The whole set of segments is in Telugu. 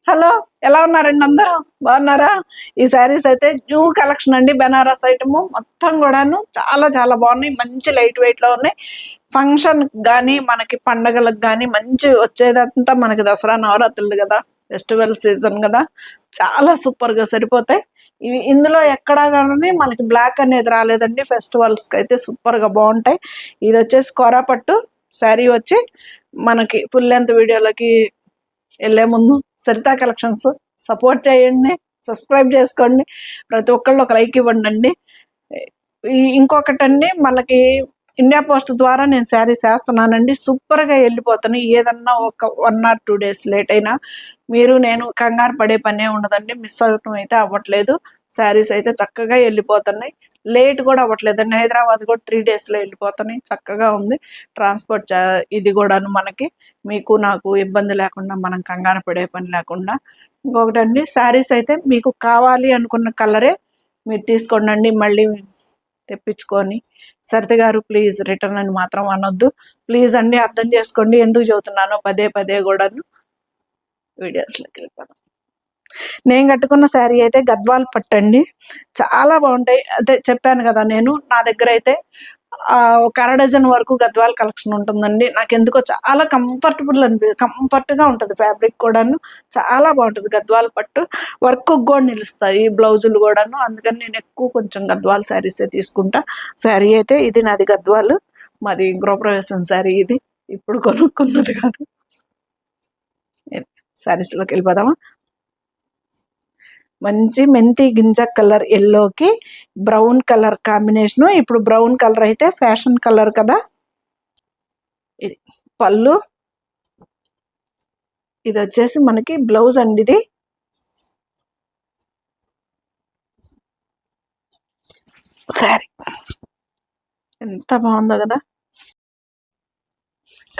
హలో, ఎలా ఉన్నారండి? అందరూ బాగున్నారా? ఈ శారీస్ అయితే న్యూ కలెక్షన్ అండి. బెనారస్ ఐటమ్ మొత్తం కూడాను చాలా చాలా బాగున్నాయి. మంచి లైట్ వెయిట్ లో ఉన్నాయి. ఫంక్షన్ కానీ మనకి పండగలకు కానీ మంచి వచ్చేదంతా మనకి దసరా నవరాత్రులు కదా, ఫెస్టివల్ సీజన్ కదా, చాలా సూపర్ గా సరిపోతాయి. ఇందులో ఎక్కడా కానీ మనకి బ్లాక్ అనేది రాలేదండి. ఫెస్టివల్స్ కి అయితే సూపర్ గా బాగుంటాయి. ఇది వచ్చేసి కోరాపట్టు శారీ వచ్చి మనకి ఫుల్ లెంత్ వీడియోలకి వెళ్ళే ముందు సరితా కలెక్షన్స్ సపోర్ట్ చేయండి, సబ్స్క్రైబ్ చేసుకోండి, ప్రతి ఒక్కళ్ళు ఒక లైక్ ఇవ్వండి అండి. ఇంకొకటండి, మనకి ఇండియా పోస్ట్ ద్వారా నేను శారీస్ వేస్తున్నానండి. సూపర్గా వెళ్ళిపోతాను. ఏదన్నా ఒక 1 or 2 days లేట్ అయినా మీరు నేను కంగారు పడే పనే ఉండదండి. మిస్ అవటం అయితే అవ్వట్లేదు. శారీస్ అయితే చక్కగా వెళ్ళిపోతున్నాయి. లేట్ కూడా అవ్వట్లేదండి. హైదరాబాద్ కూడా 3 daysలో వెళ్ళిపోతున్నాయి. చక్కగా ఉంది ట్రాన్స్పోర్ట్. ఇది కూడాను మనకి మీకు నాకు ఇబ్బంది లేకుండా, మనం కంగారు పడే పని లేకుండా. ఇంకొకటండి, శారీస్ అయితే మీకు కావాలి అనుకున్న కలరే మీరు తీసుకోండి. మళ్ళీ తెప్పించుకొని సరిత గారు ప్లీజ్ రిటర్న్ అని మాత్రం అనొద్దు. ప్లీజ్ అండి, అర్థం చేసుకోండి. ఎందుకు చెబుతున్నానో పదే పదే కూడాను. వీడియోస్లోకి వెళ్ళిపోదాం. నేను కట్టుకున్న శారీ అయితే గద్వాల్ పట్టండి. చాలా బాగుంటాయి. అదే చెప్పాను కదా, నేను నా దగ్గర అయితే ఒక 1/2 డజన్ వరకు గద్వాల్ కలెక్షన్ ఉంటుందండి. నాకు ఎందుకో చాలా కంఫర్ట్గా ఉంటుంది. ఫ్యాబ్రిక్ కూడాను చాలా బాగుంటుంది. గద్వాల్ పట్టు వర్క్ కూడా నిలుస్తాయి బ్లౌజులు కూడాను. అందుకని నేను ఎక్కువ కొంచెం గద్వాల్ శారీసే తీసుకుంటా. శారీ అయితే ఇది నాది గద్వాల్, మాది గృహప్రవేశం శారీ. ఇది ఇప్పుడు కొనుక్కున్నది కాదు. శారీస్లోకి వెళ్ళిపోదామా. మంచి మెంతి గింజ కలర్ ఎల్లోకి బ్రౌన్ కలర్ కాంబినేషను. ఇప్పుడు బ్రౌన్ కలర్ అయితే ఫ్యాషన్ కలర్ కదా. ఇది పళ్ళు, ఇది వచ్చేసి మనకి బ్లౌజ్ అండి. ఇది శారీ ఎంత బాగుందో కదా.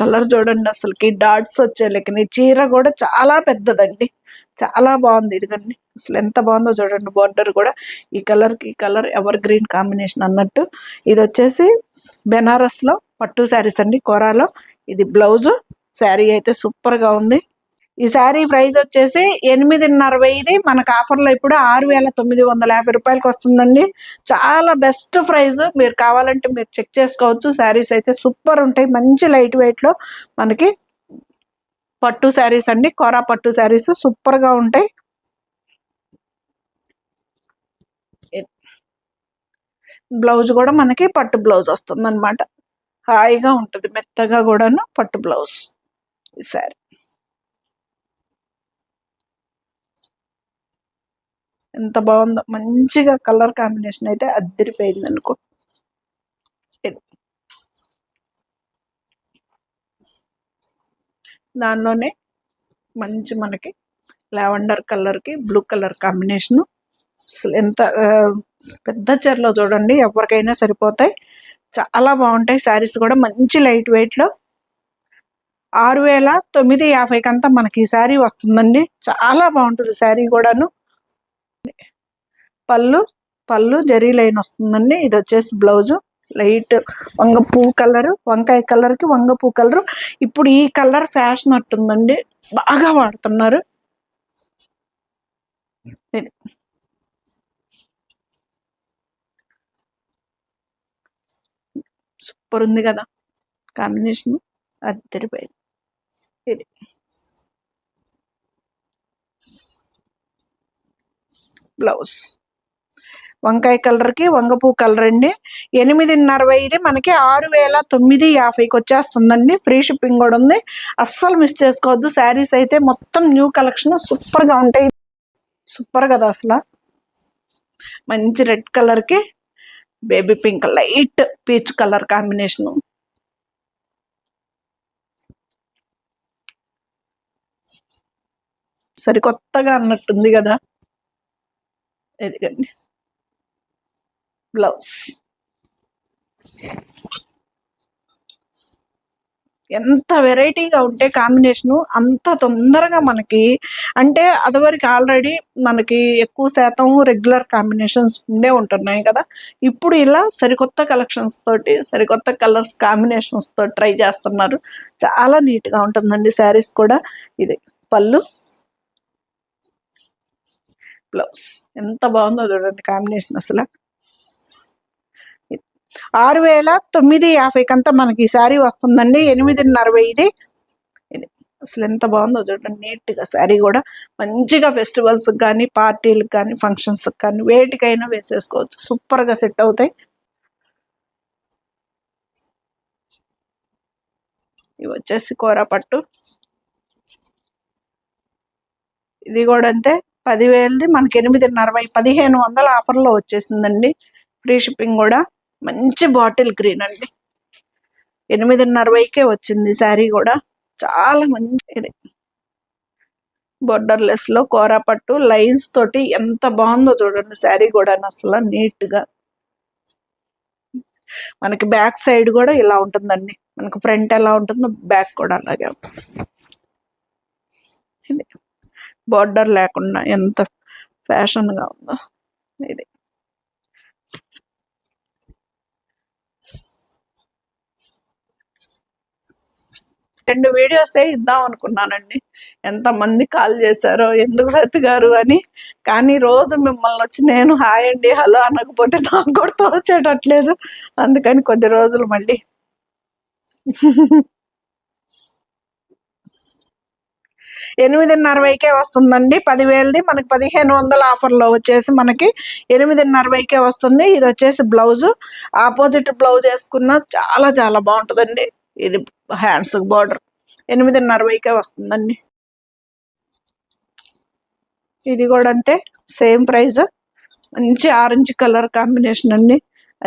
కలర్ చూడండి, అసలుకి డాట్స్ వచ్చే లెక్కని. చీర కూడా చాలా పెద్దదండి, చాలా బాగుంది. ఇదిగండి అసలు ఎంత బాగుందో చూడండి. బార్డర్ కూడా ఈ కలర్కి ఈ కలర్ ఎవర్ గ్రీన్ కాంబినేషన్ అన్నట్టు. ఇది వచ్చేసి బెనారస్లో పట్టు శారీస్ అండి, కోరాలో. ఇది బ్లౌజు. శారీ అయితే సూపర్గా ఉంది. ఈ శారీ ప్రైస్ వచ్చేసి 8,500. మనకు ఆఫర్లో ఇప్పుడు 6,950 రూపాయలకి వస్తుందండి. చాలా బెస్ట్ ప్రైస్. మీరు కావాలంటే మీరు చెక్ చేసుకోవచ్చు. శారీస్ అయితే సూపర్ ఉంటాయి. మంచి లైట్ వెయిట్లో మనకి పట్టు శారీస్ అండి. కోరా పట్టు శారీస్ సూపర్గా ఉంటాయి. బ్లౌజ్ కూడా మనకి పట్టు బ్లౌజ్ వస్తుంది అనమాట. హాయిగా ఉంటుంది, మెత్తగా కూడాను పట్టు బ్లౌజ్. ఈ శారీ ఎంత బాగుందో. మంచిగా కలర్ కాంబినేషన్ అయితే అద్దరిపోయింది అనుకో. దానిలోనే మంచి మనకి లావెండర్ కలర్కి బ్లూ కలర్ కాంబినేషను. అసలు ఎంత పెద్ద చీరలో చూడండి, ఎవరికైనా సరిపోతాయి. చాలా బాగుంటాయి శారీస్ కూడా. మంచి లైట్ వెయిట్లో 6,950 అంతా మనకి ఈ శారీ వస్తుందండి. చాలా బాగుంటుంది శారీ కూడాను. పళ్ళు జరీ లైన్ వస్తుందండి. ఇది వచ్చేసి బ్లౌజు లైట్ వంగ పువ్వు కలరు, వంకాయ కలర్కి వంగ పువ్వు కలరు. ఇప్పుడు ఈ కలర్ ఫ్యాషన్ అట్టుందండి, బాగా వాడుతున్నారు. ఇది సూపర్ ఉంది కదా కాంబినేషన్, అద్దరిపోయింది. ఇది బ్లౌజ్ వంకాయ కలర్కి వంగపూ కలర్ అండి. 8,500 మనకి 6,950కి వచ్చేస్తుందండి. ఫ్రీ షిప్పింగ్ కూడా ఉంది. అస్సలు మిస్ చేసుకోవద్దు. శారీస్ అయితే మొత్తం న్యూ కలెక్షన్ సూపర్గా ఉంటాయి. సూపర్ కదా అసలు. మంచి రెడ్ కలర్కి baby pink light peach colour combination. సరికొత్తగా అన్నట్టుంది కదా. ఎదిగండి బ్లౌజ్. ఎంత వెరైటీగా ఉంటే కాంబినేషను అంత తొందరగా మనకి, అంటే అదివరకు ఆల్రెడీ మనకి ఎక్కువ శాతం రెగ్యులర్ కాంబినేషన్స్ ఉండే ఉంటున్నాయి కదా. ఇప్పుడు ఇలా సరికొత్త కలెక్షన్స్ తోటి, సరికొత్త కలర్స్ కాంబినేషన్స్ తోటి ట్రై చేస్తున్నారు. చాలా నీట్గా ఉంటుందండి శారీస్ కూడా. ఇది పళ్ళు, బ్లౌజ్ ఎంత బాగుందో చూడండి కాంబినేషన్ అసలు. 6,950 మనకి ఈ శారీ వస్తుందండి. 8,500 ఇది. అసలు ఎంత బాగుందో చూడండి, నీట్గా శారీ కూడా మంచిగా ఫెస్టివల్స్కి కానీ పార్టీలకు కానీ ఫంక్షన్స్కి కానీ వేటికైనా వేసేసుకోవచ్చు, సూపర్గా సెట్ అవుతాయి. ఇవి వచ్చేసి కోరాపట్టు, ఇది కూడా అంతే 10,000ది మనకి 8,500 1,500 ఆఫర్లో వచ్చేసిందండి. ఫ్రీ షిప్పింగ్ కూడా. మంచి బాటిల్ గ్రీన్ అండి, 8,500కే వచ్చింది శారీ కూడా. చాలా మంచి ఇది బోర్డర్లెస్ లో కోరాపట్టు లైన్స్ తోటి ఎంత బాగుందో చూడండి శారీ కూడా. అసలు నీట్ గా మనకి బ్యాక్ సైడ్ కూడా ఇలా ఉంటుందండి, మనకు ఫ్రంట్ ఎలా ఉంటుందో బ్యాక్ కూడా అలాగే ఉంటుంది. ఇది బోర్డర్ లేకుండా ఎంత ఫ్యాషన్ గా ఉందో ఇది. రెండు వీడియోసే ఇద్దాం అనుకున్నానండి, ఎంతమంది కాల్ చేశారో ఎందుకు సత్తి గారు అని. కానీ రోజు మిమ్మల్ని వచ్చి నేను హాయ్ అండి హలో అనకపోతే నాకు కూడా తోచేటట్లేదు. అందుకని కొద్ది రోజులు మళ్ళీ 8,500కే వస్తుందండి. 10,000ది మనకి 1,500 ఆఫర్లో వచ్చేసి మనకి 8,500కే వస్తుంది. ఇది వచ్చేసి బ్లౌజు, ఆపోజిట్ బ్లౌజ్ వేసుకున్న చాలా చాలా బాగుంటుందండి. ఇది హ్యాండ్స్ బార్డర్ 8,500కే వస్తుందండి. ఇది కూడా అంతే సేమ్ ప్రైస్. మంచి ఆరెంజ్ కలర్ కాంబినేషన్ అండి,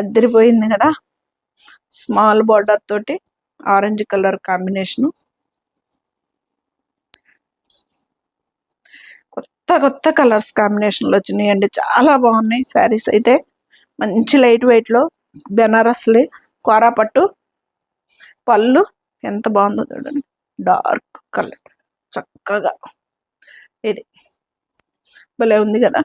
అద్దరిపోయింది కదా. స్మాల్ బార్డర్ తోటి ఆరెంజ్ కలర్ కాంబినేషను. కొత్త కొత్త కలర్స్ కాంబినేషన్లు వచ్చినాయండి, చాలా బాగున్నాయి శారీస్ అయితే. మంచి లైట్ వెయిట్లో బెనారస్లీ కోరాపట్టు. పళ్ళు ఎంత బాగుందో చూడండి, డార్క్ కలర్ చక్కగా. ఇది భలే ఉంది కదా.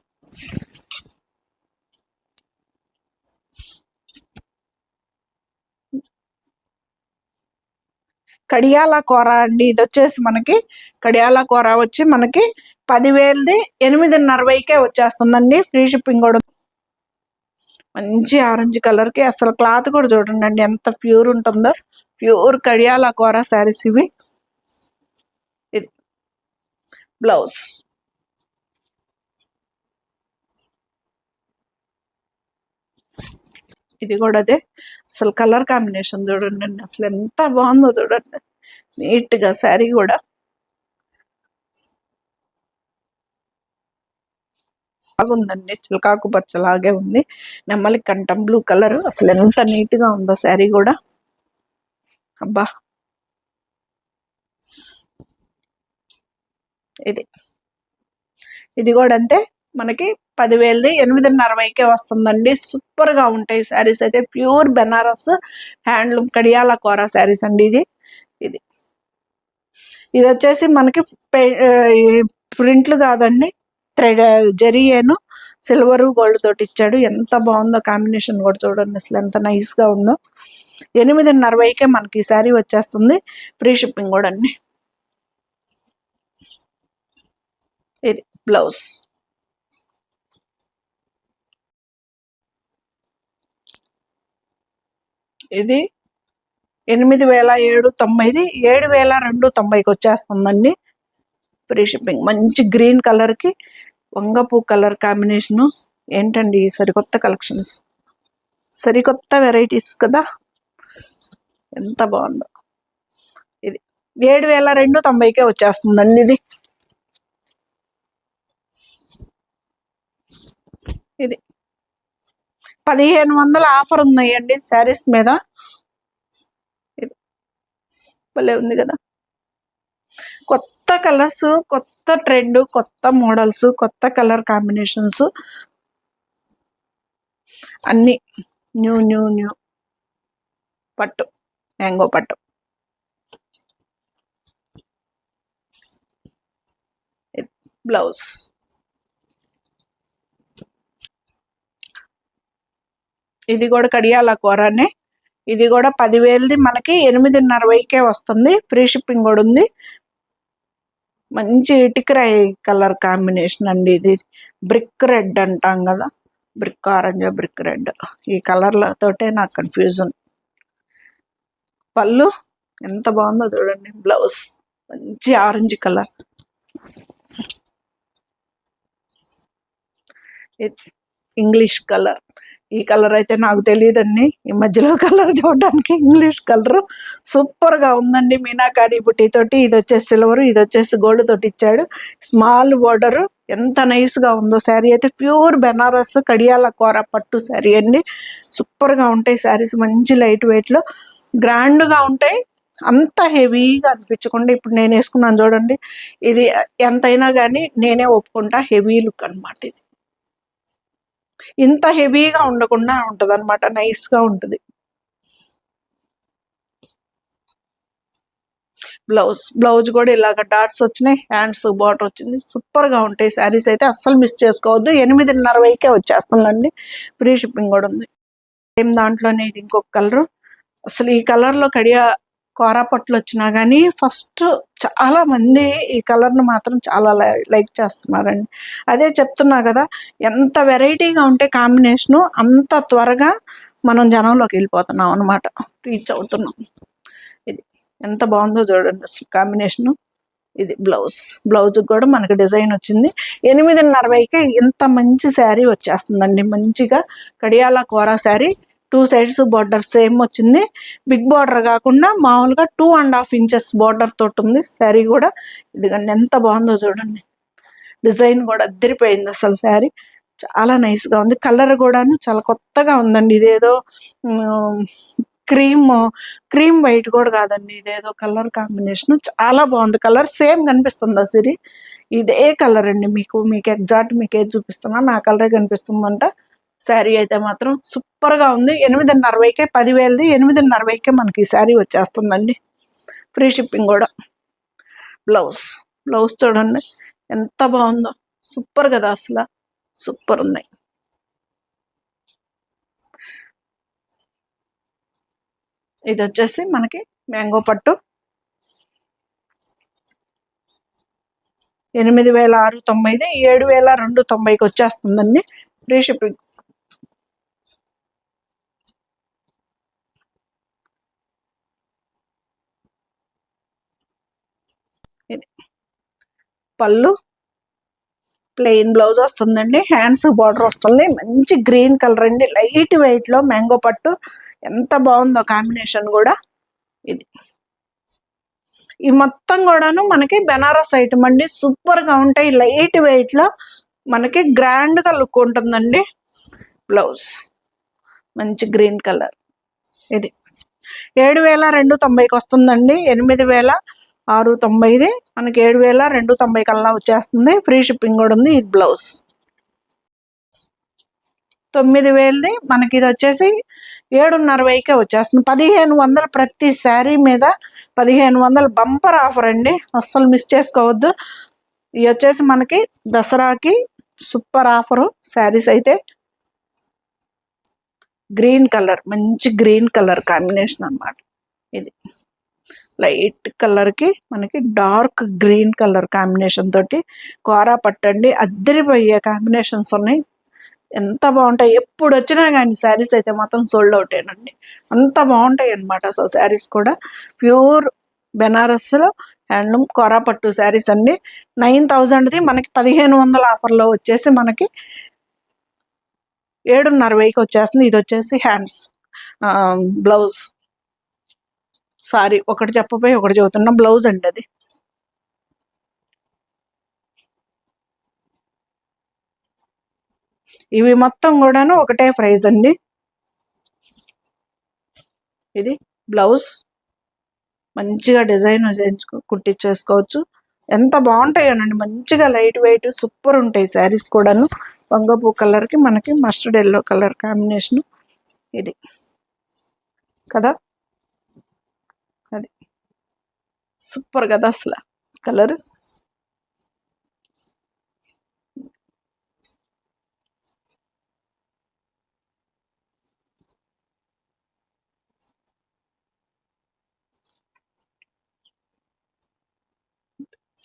కడియాల కూర అండి, ఇది వచ్చేసి మనకి కడియాల కూర వచ్చి మనకి 10,000ది 8,500కే వచ్చేస్తుందండి. ఫ్రీ షిప్పింగ్ కూడా. మంచి ఆరెంజ్ కలర్కి అసలు క్లాత్ కూడా చూడండి ఎంత ప్యూర్ ఉంటుందో. ప్యూర్ కడియాల కూర శారీస్ ఇవి. ఇది బ్లౌజ్. ఇది కూడా అదే, అసలు కలర్ కాంబినేషన్ చూడండి అసలు ఎంత బాగుందో చూడండి, నీట్గా శారీ కూడా. బాగుందండి, చిలకాకు పచ్చలాగే ఉంది, నెమ్మలి కంఠం బ్లూ కలర్. అసలు ఎంత నీట్గా ఉందో శారీ కూడా. అబ్బా ఇది కూడా అంతే మనకి 10,000ది 8,500కే వస్తుందండి. సూపర్ గా ఉంటాయి శారీస్ అయితే. ప్యూర్ బెనారస్ హ్యాండ్లూమ్ కడియాల కూర శారీస్ అండి. ఇది వచ్చేసి మనకి ప్రింట్లు కాదండి, థ్రెడ్ జరీయేను సిల్వర్ గోల్డ్ తోటి ఇచ్చాడు. ఎంత బాగుందో కాంబినేషన్ కూడా చూడండి, అసలు ఎంత నైస్ గా ఉందో. 8,500కే మనకి ఈ శారీ వచ్చేస్తుంది. ఫ్రీ షిప్పింగ్ కూడా అండి. ఇది బ్లౌజ్. ఇది 8,790ది 7,290కి వచ్చేస్తుందండి. Free shipping. మంచి గ్రీన్ కలర్ కి వంగపూ కలర్ కాంబినేషను. ఏంటండి సరికొత్త కలెక్షన్స్, సరికొత్త వెరైటీస్ కదా, ఎంత బాగుందో. ఇది 7,290కే వచ్చేస్తుందండి. ఇది 1,500 ఆఫర్ ఉన్నాయండి శారీస్ మీద. ఇది భలే ఉంది కదా. కొత్త కలర్స్, కొత్త ట్రెండ్, కొత్త మోడల్స్, కొత్త కలర్ కాంబినేషన్స్ అన్ని న్యూ న్యూ న్యూ. పట్టు, మ్యాంగో పట్టు. బ్లౌజ్. ఇది కూడా కడియాల కూరనే. ఇది కూడా 10,000ది మనకి 8,500కే వస్తుంది. ఫ్రీ షిప్పింగ్ కూడా ఉంది. మంచి ఇటుకరాయి కలర్ కాంబినేషన్ అండి ఇది. బ్రిక్ రెడ్ అంటాం కదా, బ్రిక్ ఆరెంజ్ బ్రిక్ రెడ్, ఈ కలర్లతోటే నాకు కన్ఫ్యూజన్. పళ్ళు ఎంత బాగుందో చూడండి. బ్లౌజ్ మంచి ఆరెంజ్ కలర్. English colour. ఈ కలర్ అయితే నాకు తెలియదండి, ఈ మధ్యలో కలర్ చూడడానికి ఇంగ్లీష్ కలర్ సూపర్ గా ఉందండి. మీనాకారి బుట్టి తోటి, ఇది వచ్చేసి సిల్వర్, ఇది వచ్చేసి గోల్డ్ తోటి ఇచ్చాడు. స్మాల్ బోర్డర్, ఎంత నైస్ గా ఉందో శారీ అయితే. ప్యూర్ బెనారస్ కడియాల కూర పట్టు శారీ అండి. సూపర్ గా ఉంటాయి శారీస్, మంచి లైట్ వెయిట్ లో గ్రాండ్ గా ఉంటాయి. అంత హెవీగా అనిపించకుండా ఇప్పుడు నేను వేసుకున్నాను చూడండి, ఇది ఎంతైనా కానీ నేనే ఒప్పుకుంటా, హెవీ లుక్ అనమాట ఇది. ఇంత హెవీగా ఉండకుండా ఉంటది అనమాట, నైస్ గా ఉంటుంది. బ్లౌజ్ కూడా ఇలాగ డాట్స్ వచ్చినాయి, హ్యాండ్స్ బార్డర్ వచ్చింది. సూపర్ గా ఉంటాయి శారీస్ అయితే, అస్సలు మిస్ చేసుకోవద్దు. 8:30కే వచ్చేస్తుందండి, ఫ్రీ షిప్పింగ్ కూడా ఉంది. సేమ్ దాంట్లోనే ఇది ఇంకొక కలర్. అసలు ఈ కలర్ లో కడియా కోరా పట్లు వచ్చినా కానీ ఫస్ట్ చాలా మంది ఈ కలర్ ను మాత్రం చాలా లైక్ చేస్తున్నారండి. అదే చెప్తున్నా కదా, ఎంత వెరైటీగా ఉంటే కాంబినేషను అంత త్వరగా మనం జనంలోకి వెళ్ళిపోతున్నాం అనమాట, రీచ్ అవుతున్నాం. ఇది ఎంత బాగుందో చూడండి అసలు కాంబినేషను. ఇది బ్లౌజ్ కూడా మనకి డిజైన్ వచ్చింది. 8:30కే ఇంత మంచి శారీ వచ్చేస్తుందండి, మంచిగా కడియాల కూర శారీ. 2 సైడ్స్ బార్డర్ సేమ్ వచ్చింది, బిగ్ బార్డర్ కాకుండా మామూలుగా 2.5 ఇంచెస్ బార్డర్ తోటి ఉంది శారీ కూడా. ఇదిగండి ఎంత బాగుందో చూడండి, డిజైన్ కూడా అద్దరిపోయింది అసలు శారీ. చాలా నైస్గా ఉంది. కలర్ కూడాను చాలా కొత్తగా ఉందండి. ఇదేదో క్రీమ్ క్రీమ్ వైట్ కూడా కాదండి, ఇదేదో కలర్ కాంబినేషన్ చాలా బాగుంది. కలర్ సేమ్ కనిపిస్తుందా సిరి? ఇదే కలర్ అండి. మీకు ఎగ్జాక్ట్ మీకు ఏది చూపిస్తున్నా నా కలరే కనిపిస్తుందంట. శారీ అయితే మాత్రం సూపర్ గా ఉంది. 8:30కే 10,000ది 8:30కే మనకి ఈ శారీ వచ్చేస్తుందండి, ఫ్రీ షిప్పింగ్ కూడా. బ్లౌజ్ చూడండి ఎంత బాగుందో, సూపర్ కదా అసలు, సూపర్ ఉన్నాయి. ఇది వచ్చేసి మనకి మ్యాంగో పట్టు, 8,690, 7,290కి వచ్చేస్తుందండి, ఫ్రీ షిప్పింగ్. ఇది పళ్ళు ప్లెయిన్ బ్లౌజ్ వస్తుందండి, హ్యాండ్స్ బార్డర్ వస్తుంది. మంచి గ్రీన్ కలర్ అండి, లైట్ వెయిట్ లో మ్యాంగో పట్టు. ఎంత బాగుందో కాంబినేషన్ కూడా. ఇది ఈ మొత్తం కూడాను మనకి బెనారస్ ఐటమ్ అండి, సూపర్ గా ఉంటాయి. లైట్ వెయిట్ లో మనకి గ్రాండ్ గా లుక్ ఉంటుందండి. బ్లౌజ్ మంచి గ్రీన్ కలర్. ఇది 7,290కి వస్తుందండి, 8,690ది మనకి 7,290 కల్లా వచ్చేస్తుంది, ఫ్రీ షిప్పింగ్ కూడా ఉంది. ఇది బ్లౌజ్. 9,000ది మనకి ఇది వచ్చేసి 7:30కే వచ్చేస్తుంది. 1,500 ప్రతి శారీ మీద 1,500 బంపర్ ఆఫర్ అండి, అస్సలు మిస్ చేసుకోవద్దు. ఇవి వచ్చేసి మనకి దసరాకి సూపర్ ఆఫరు శారీస్ అయితే. గ్రీన్ కలర్, మంచి గ్రీన్ కలర్ కాంబినేషన్ అన్నమాట. ఇది లైట్ కలర్ కి మనకి డార్క్ గ్రీన్ కలర్ కాంబినేషన్ తోటి కోరా పట్టండి, అద్దరిపోయే కాంబినేషన్స్ ఉన్నాయి. ఎంత బాగుంటాయి, ఎప్పుడు వచ్చినా కానీ శారీస్ అయితే మాత్రం సోల్డ్ అవుతాయండి, అంత బాగుంటాయి అనమాట. సో శారీస్ కూడా ప్యూర్ బెనారస్ లో హ్యాండ్లూమ్ కోరా పట్టు శారీస్ అండి. 9,000ది మనకి 1,500 ఆఫర్లో వచ్చేసి మనకి 7:30కి వచ్చేస్తుంది. ఇది వచ్చేసి హ్యాండ్స్ బ్లౌజ్. సారీ, ఒకటి చెప్పపోయి ఒకటి చెబుతున్నా, బ్లౌజ్ అండి అది. ఇవి మొత్తం కూడాను ఒకటే ప్రైజ్ అండి. ఇది బ్లౌజ్, మంచిగా డిజైన్ కుట్టించేసుకోవచ్చు. ఎంత బాగుంటాయోనండి, మంచిగా లైట్ వెయిట్ సూపర్ ఉంటాయి శారీస్ కూడాను. వంగపూ కలర్ కి మనకి మస్టర్డ్ ఎల్లో కలర్ కాంబినేషన్. ఇది కదా, అది సూపర్ కదా అసలు కలర్.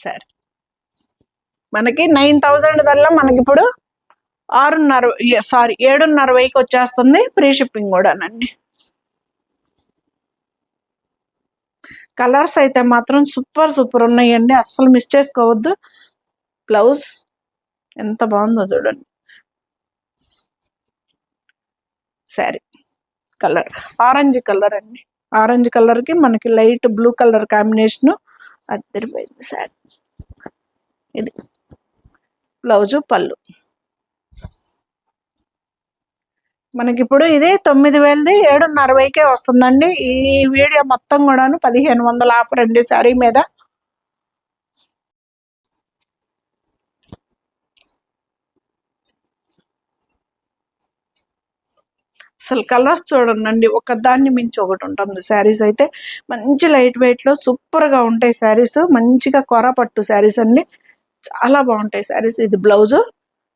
సరే. మనకి 9000 దల్లా మనకి ఇప్పుడు 7:30 వచ్చేస్తుంది. ఫ్రీ షిప్పింగ్ కూడానండి. కలర్స్ అయితే మాత్రం సూపర్ ఉన్నాయండి, అస్సలు మిస్ చేసుకోవద్దు. బ్లౌజ్ ఎంత బాగుందో చూడండి. శారీ కలర్ ఆరెంజ్ కలర్ అండి. ఆరెంజ్ కలర్కి మనకి లైట్ బ్లూ కలర్ కాంబినేషను అదిరిపోయింది శారీ. ఇది బ్లౌజు, పళ్ళు. మనకి ఇప్పుడు ఇది 9000ది 7:30కే వస్తుందండి. ఈ వీడియో మొత్తం కూడాను 1500 ఆఫర్ అండి శారీ మీద. అసలు కలర్స్ చూడండి, ఒక దాన్ని మించి ఒకటి ఉంటుంది. శారీస్ అయితే మంచి లైట్ వెయిట్లో సూపర్గా ఉంటాయి శారీస్. మంచిగా కొర పట్టు శారీస్ అన్ని చాలా బాగుంటాయి శారీస్. ఇది బ్లౌజు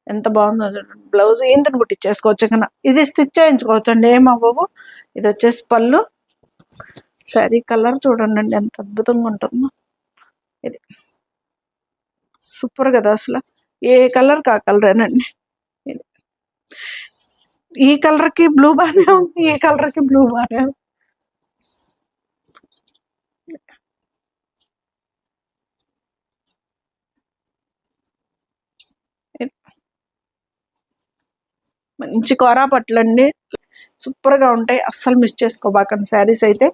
ఎంత బాగుందో చూడండి. బ్లౌజ్ ఏంతని కుట్టించేసుకోవచ్చు కన్నా, ఇది స్టిచ్ చేయించుకోవచ్చు అండి, ఏమవ్వవు. ఇది వచ్చేసి పళ్ళు. శారీ కలర్ చూడండి ఎంత అద్భుతంగా ఉంటుందో. ఇది సూపర్ కదా, అసలు ఏ కలర్ కా కలరేనండి. ఇది ఈ కలర్కి బ్లూ బాగానే ఉంది, ఈ కలర్కి బ్లూ బాగానే ఉంది. మంచి కోరా పట్లండి, సూపర్గా ఉంటాయి, అస్సలు మిస్ చేసుకోబాకండి శారీస్ అయితే.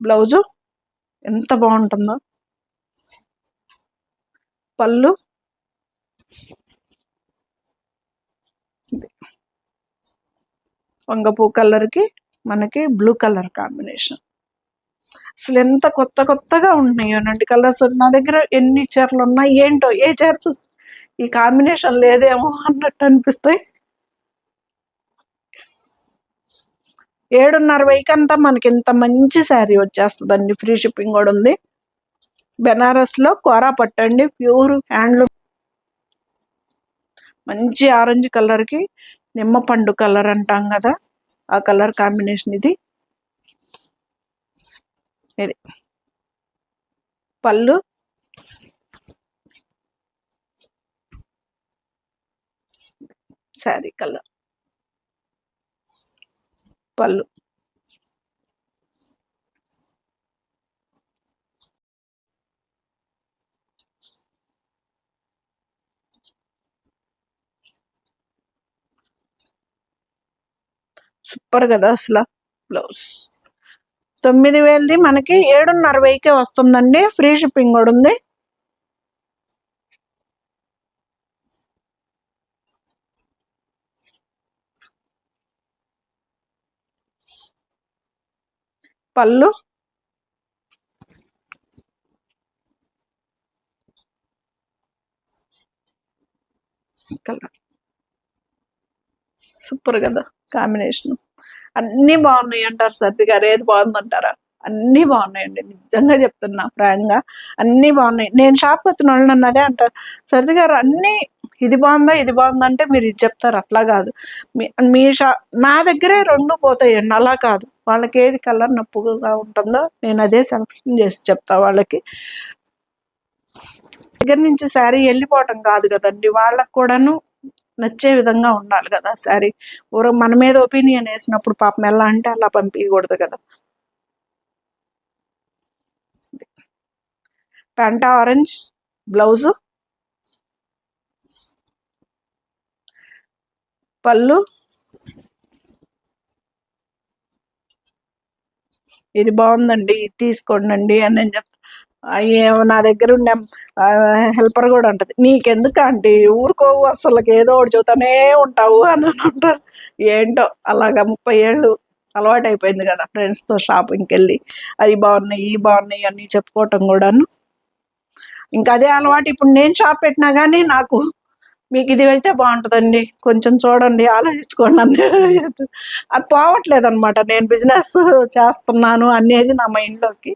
బ్లౌజు ఎంత బాగుంటుందో. పళ్ళు వంగపూ కలర్కి మనకి బ్లూ కలర్ కాంబినేషన్. అసలు ఎంత కొత్తగా ఉన్నాయోనండి కలర్స్. నా దగ్గర ఎన్ని చీరలు ఉన్నాయి ఏంటో, ఏ చీర చూస్తే ఈ కాంబినేషన్ లేదేమో అన్నట్టు అనిపిస్తాయి. 7:30 అంతా మనకి ఇంత మంచి శారీ వచ్చేస్తుందండి. ఫ్రీ షిప్పింగ్ కూడా ఉంది. బెనారస్లో కోరా పట్టండి, ప్యూర్ హ్యాండ్లూమ్. మంచి ఆరెంజ్ కలర్కి నిమ్మపండు కలర్ అంటాం కదా, ఆ కలర్ కాంబినేషన్ ఇది. ఇది పళ్ళు. శారీ కలర్, పళ్ళు. సూపర్ కదా అసలు. బ్లౌజ్ 9000ది మనకి 7:30కే వస్తుందండి. ఫ్రీ షిప్పింగ్ కూడా ఉంది. పళ్ళు కలర్ సూపర్ కదా కాంబినేషన్. అన్నీ బాగున్నాయి అంటారు సత్తి గారు, ఏది బాగుందంటారా? అన్నీ బాగున్నాయండి, నిజంగా చెప్తున్నా ఫ్రాంక్గా, అన్నీ బాగున్నాయి. నేను షాప్కి వచ్చిన వాళ్ళు నన్ను అదే అంటారు, సత్తి గారు అన్నీ ఇది బాగుందా ఇది బాగుందంటే మీరు ఇది చెప్తారు. అట్లా కాదు, మీ నా దగ్గరే రెండు పోతాయండి, అలా కాదు. వాళ్ళకి ఏది కలర్ నప్పుగా ఉంటుందో నేను అదే సెలెక్షన్ చేసి చెప్తా వాళ్ళకి. దగ్గర నుంచి శారీ వెళ్ళిపోవటం కాదు కదండి, వాళ్ళకు కూడాను నచ్చే విధంగా ఉండాలి కదా శారీ. మన మీద ఒపీనియన్ వేసినప్పుడు పాపం ఎలా అంటే అలా పంపించకూడదు కదా. ప్యాంటా ఆరెంజ్ బ్లౌజు, పళ్ళు. ఇది బాగుందండి, ఇది తీసుకోండి అని నేను చెప్తా. నా దగ్గర ఉండే హెల్పర్ కూడా ఉంటుంది, నీకెందుకు ఆంటీ ఊరుకోవు, అసలు ఏదో ఒకటి చూతానే ఉంటావు అని అంటారు. ఏంటో అలాగా 30 ఏళ్ళు అలవాటు అయిపోయింది కదా ఫ్రెండ్స్తో షాపింగ్కి వెళ్ళి అది బాగున్నాయి ఈ బాగున్నాయి అని చెప్పుకోవటం కూడాను. ఇంకా అదే అలవాటు. ఇప్పుడు నేను షాప్ పెట్టినా కానీ నాకు మీకు ఇది అయితే బాగుంటుందండి, కొంచెం చూడండి ఆలోచించుకోండి అని అది పోవట్లేదు అనమాట. నేను బిజినెస్ చేస్తున్నాను అనేది నా మైండ్లోకి.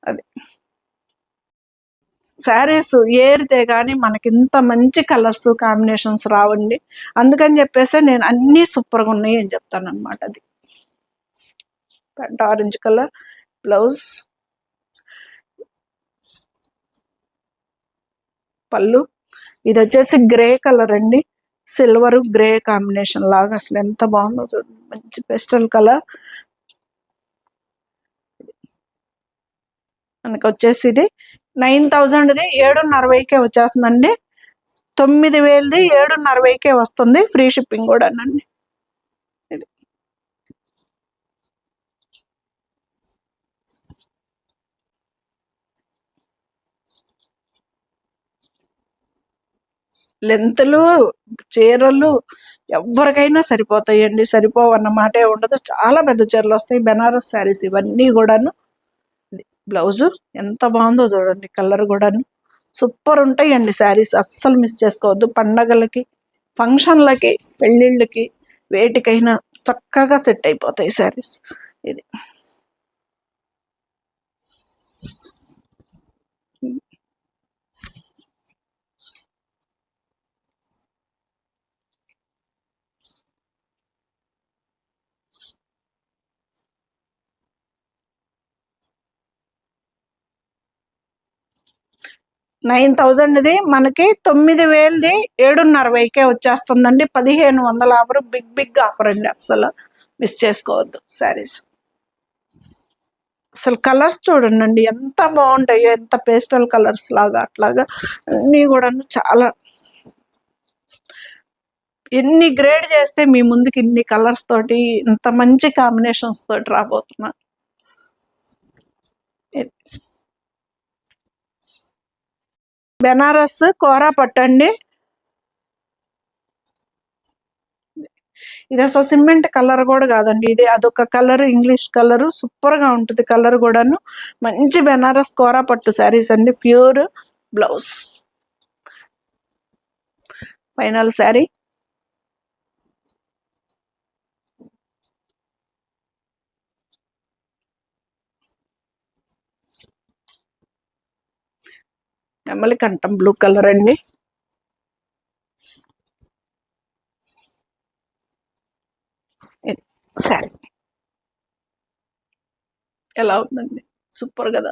అది శారీస్ ఏరితే కానీ మనకి ఇంత మంచి కలర్స్ కాంబినేషన్స్ రావండి. అందుకని చెప్పేసి నేను అన్నీ సూపర్గా ఉన్నాయి అని చెప్తాను అనమాట. అది ప్యాంట్ ఆరెంజ్ కలర్, బ్లౌజ్, పళ్ళు. ఇది వచ్చేసి గ్రే కలర్ అండి, సిల్వర్ గ్రే కాంబినేషన్ లాగా అసలు ఎంత బాగుందో చూడండి, మంచి పెస్టల్ కలర్. మనకి వచ్చేసి ఇది 9,000ది 7,500కే వచ్చేస్తుందండి. 9,000ది 7,500కే వస్తుంది, ఫ్రీ షిప్పింగ్ కూడా అండి. ఇది లెంతులు చీరలు ఎవరికైనా సరిపోతాయండి, సరిపోవన్న మాటే ఉండదు. చాలా పెద్ద చీరలు వస్తాయి, బెనారస్ శారీస్ ఇవన్నీ కూడాను. బ్లౌజు ఎంత బాగుందో చూడండి, కలర్ కూడాను సూపర్ ఉంటాయండి శారీస్, అస్సలు మిస్ చేసుకోవద్దు. పండగలకి, ఫంక్షన్లకి, పెళ్ళిళ్ళకి, వేటికైనా చక్కగా సెట్ అయిపోతాయి శారీస్. ఇది 9,000ది మనకి 9,000ది 7,500కే వచ్చేస్తుందండి. 1,500 ఆఫర్, బిగ్ బిగ్ ఆఫర్ అండి, అస్సలు మిస్ చేసుకోవద్దు శారీస్. అసలు కలర్స్ చూడండి ఎంత బాగుంటాయో, ఎంత పేస్టల్ కలర్స్ లాగా అట్లాగా అన్నీ కూడా చాలా. ఎన్ని గ్రేడ్ చేస్తే మీ ముందుకి ఇన్ని కలర్స్ తోటి, ఇంత మంచి కాంబినేషన్స్ తోటి రాబోతున్నా. బెనారస్ కోరా పట్టండి. ఇది అసలు సిమెంట్ కలర్ కూడా కాదండి, ఇది అదొక కలర్, ఇంగ్లీష్ కలర్, సూపర్ గా ఉంటుంది కలర్ కూడాను. మంచి బెనారస్ కోరా పట్టు శారీస్ అండి, ప్యూర్. Blouse, final sari. నెమలి కంఠం బ్లూ కలర్ అండి. శారీ ఎలా ఉందండి, సూపర్ కదా.